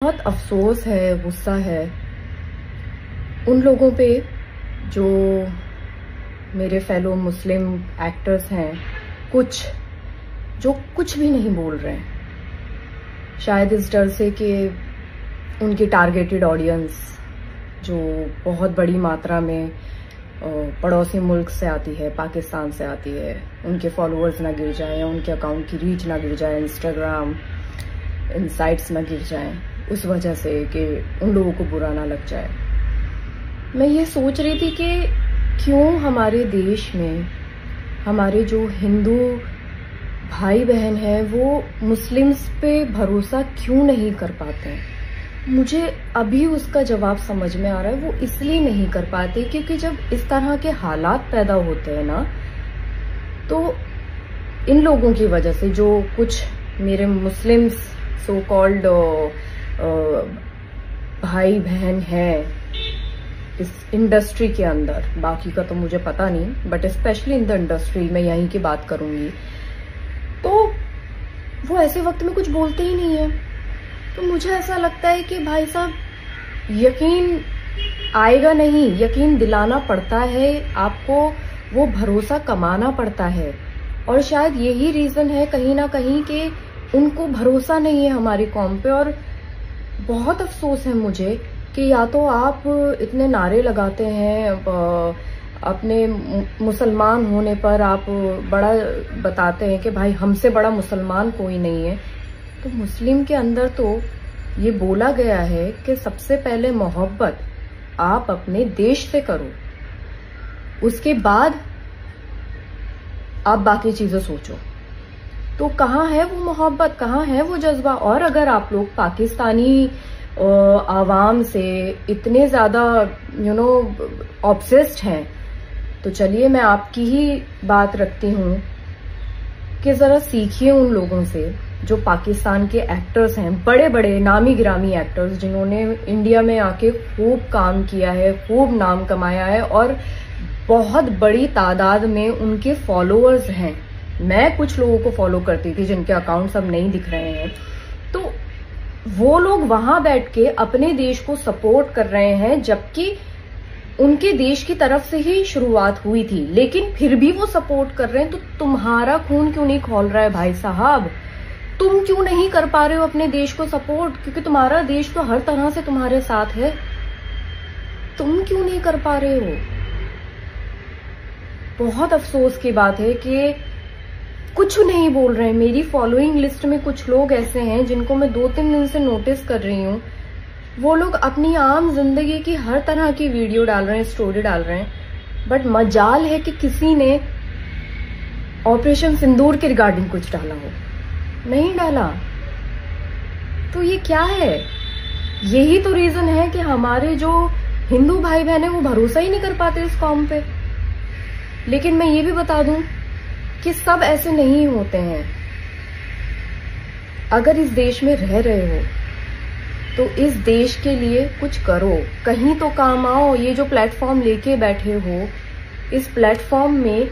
बहुत अफसोस है, गुस्सा है उन लोगों पे जो मेरे फेलो मुस्लिम एक्टर्स हैं, जो कुछ भी नहीं बोल रहे हैं। शायद इस डर से कि उनकी टारगेटेड ऑडियंस जो बहुत बड़ी मात्रा में पड़ोसी मुल्क से आती है, पाकिस्तान से आती है, उनके फॉलोअर्स ना गिर जाए, उनके अकाउंट की रीच ना गिर जाए, इंस्टाग्राम इनसाइट्स ना गिर जाए, उस वजह से कि उन लोगों को बुरा ना लग जाए। मैं ये सोच रही थी कि क्यों हमारे देश में हमारे जो हिंदू भाई बहन हैं वो मुस्लिम्स पे भरोसा क्यों नहीं कर पाते हैं। मुझे अभी उसका जवाब समझ में आ रहा है। वो इसलिए नहीं कर पाते क्योंकि जब इस तरह के हालात पैदा होते हैं ना, तो इन लोगों की वजह से जो कुछ मेरे मुस्लिम्स सो कॉल्ड भाई बहन हैं इस इंडस्ट्री के अंदर, बाकी का तो मुझे पता नहीं, but specially in the industry में यहीं की बात करूंगी, तो वो ऐसे वक्त में कुछ बोलते ही नहीं है। तो मुझे ऐसा लगता है कि भाई साहब यकीन आएगा नहीं, यकीन दिलाना पड़ता है आपको, वो भरोसा कमाना पड़ता है। और शायद यही रीजन है कहीं ना कहीं कि उनको भरोसा नहीं है हमारी कौम पे। और बहुत अफसोस है मुझे कि या तो आप इतने नारे लगाते हैं, अपने मुसलमान होने पर आप बड़ा बताते हैं कि भाई हमसे बड़ा मुसलमान कोई नहीं है। तो मुस्लिम के अंदर तो ये बोला गया है कि सबसे पहले मोहब्बत आप अपने देश से करो, उसके बाद आप बाकी चीजें सोचो। तो कहाँ है वो मोहब्बत, कहाँ है वो जज्बा। और अगर आप लोग पाकिस्तानी आवाम से इतने ज्यादा ऑब्सेस्ड हैं, तो चलिए मैं आपकी ही बात रखती हूँ कि जरा सीखिए उन लोगों से जो पाकिस्तान के एक्टर्स हैं, बड़े बड़े नामी गिरामी एक्टर्स जिन्होंने इंडिया में आके खूब काम किया है, खूब नाम कमाया है और बहुत बड़ी तादाद में उनके फॉलोअर्स हैं। मैं कुछ लोगों को फॉलो करती थी जिनके अकाउंट्स अब नहीं दिख रहे हैं, तो वो लोग वहां बैठ के अपने देश को सपोर्ट कर रहे हैं, जबकि उनके देश की तरफ से ही शुरुआत हुई थी, लेकिन फिर भी वो सपोर्ट कर रहे हैं। तो तुम्हारा खून क्यों नहीं खौल रहा है भाई साहब? तुम क्यों नहीं कर पा रहे हो अपने देश को सपोर्ट? क्योंकि तुम्हारा देश तो हर तरह से तुम्हारे साथ है, तुम क्यों नहीं कर पा रहे हो? बहुत अफसोस की बात है कि कुछ नहीं बोल रहे हैं। मेरी फॉलोइंग लिस्ट में कुछ लोग ऐसे हैं जिनको मैं 2-3 दिन से नोटिस कर रही हूँ। वो लोग अपनी आम जिंदगी की हर तरह की वीडियो डाल रहे हैं, स्टोरी डाल रहे हैं, बट मजाल है कि किसी ने ऑपरेशन सिंदूर के रिगार्डिंग कुछ डाला हो, नहीं डाला। तो ये क्या है? यही तो रीजन है कि हमारे जो हिंदू भाई बहन है वो भरोसा ही नहीं कर पाते इस कौम पे। लेकिन मैं ये भी बता दूं कि सब ऐसे नहीं होते हैं। अगर इस देश में रह रहे हो तो इस देश के लिए कुछ करो, कहीं तो काम आओ। ये जो प्लेटफॉर्म लेके बैठे हो, इस प्लेटफॉर्म में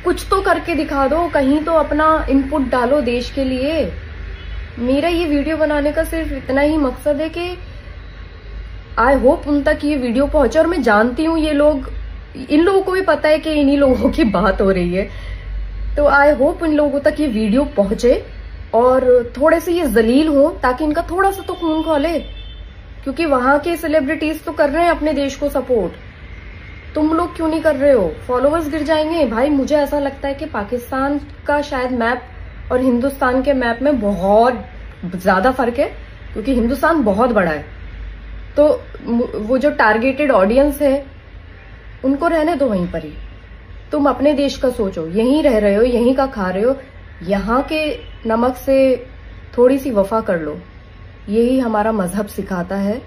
कुछ तो करके दिखा दो, कहीं तो अपना इनपुट डालो देश के लिए। मेरा ये वीडियो बनाने का सिर्फ इतना ही मकसद है कि आई होप उन तक ये वीडियो पहुंचे। और मैं जानती हूँ ये लोग, इन लोगों को भी पता है कि इन्हीं लोगों की बात हो रही है, तो आई होप इन लोगों तक ये वीडियो पहुंचे और थोड़े से ये जलील हो, ताकि इनका थोड़ा सा तो खून खौले। क्योंकि वहां के सेलिब्रिटीज तो कर रहे हैं अपने देश को सपोर्ट, तुम लोग क्यों नहीं कर रहे हो? फॉलोअर्स गिर जाएंगे भाई। मुझे ऐसा लगता है कि पाकिस्तान का शायद मैप और हिंदुस्तान के मैप में बहुत ज्यादा फर्क है, क्योंकि हिंदुस्तान बहुत बड़ा है। तो वो जो टारगेटेड ऑडियंस है उनको रहने दो वहीं पर ही। तुम अपने देश का सोचो, यहीं रह रहे हो, यहीं का खा रहे हो, यहाँ के नमक से थोड़ी सी वफा कर लो। यही हमारा मजहब सिखाता है,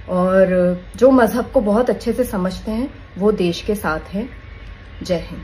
और जो मजहब को बहुत अच्छे से समझते हैं वो देश के साथ हैं। जय हिंद।